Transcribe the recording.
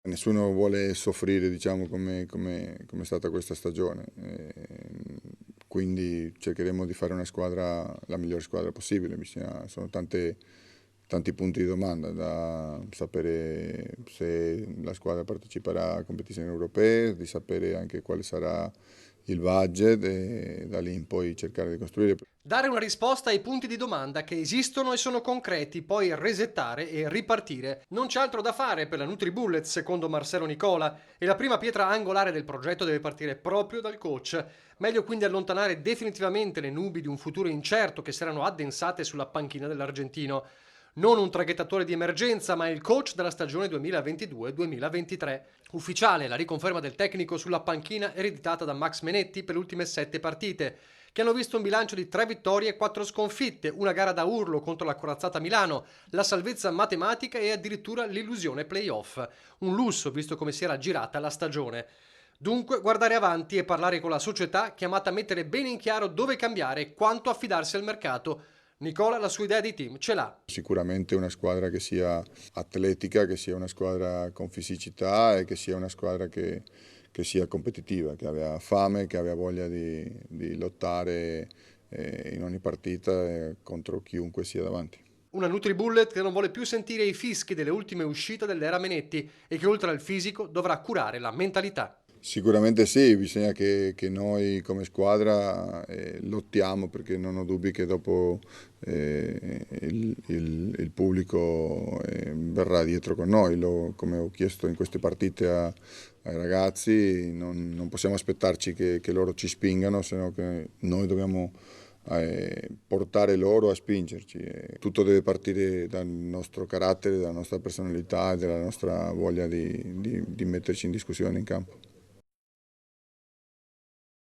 Nessuno vuole soffrire, diciamo, come è stata questa stagione, quindi cercheremo di fare una squadra, la migliore squadra possibile. Sono tanti punti di domanda da sapere se la squadra parteciperà a competizioni europee, di sapere anche quale sarà il budget e da lì in poi cercare di costruire. Dare una risposta ai punti di domanda che esistono e sono concreti, poi resettare e ripartire. Non c'è altro da fare per la NutriBullet, secondo Marcelo Nicola, e la prima pietra angolare del progetto deve partire proprio dal coach. Meglio quindi allontanare definitivamente le nubi di un futuro incerto che si erano addensate sulla panchina dell'argentino. Non un traghettatore di emergenza, ma il coach della stagione 2022-2023. Ufficiale la riconferma del tecnico sulla panchina ereditata da Max Menetti per le ultime 7 partite, che hanno visto un bilancio di 3 vittorie e 4 sconfitte, una gara da urlo contro la corazzata Milano, la salvezza matematica e addirittura l'illusione playoff. Un lusso visto come si era girata la stagione. Dunque guardare avanti e parlare con la società chiamata a mettere bene in chiaro dove cambiare e quanto affidarsi al mercato. Nicola la sua idea di team ce l'ha. Sicuramente una squadra che sia atletica, che sia una squadra con fisicità e che sia una squadra che sia competitiva, che abbia fame, che abbia voglia di lottare in ogni partita contro chiunque sia davanti. Una NutriBullet che non vuole più sentire i fischi delle ultime uscite dell'era Menetti e che oltre al fisico dovrà curare la mentalità. Sicuramente sì, bisogna che noi come squadra lottiamo, perché non ho dubbi che dopo il pubblico verrà dietro con noi. Come ho chiesto in queste partite ai ragazzi, non possiamo aspettarci che loro ci spingano, se no che noi dobbiamo portare loro a spingerci. Tutto deve partire dal nostro carattere, dalla nostra personalità e dalla nostra voglia di metterci in discussione in campo.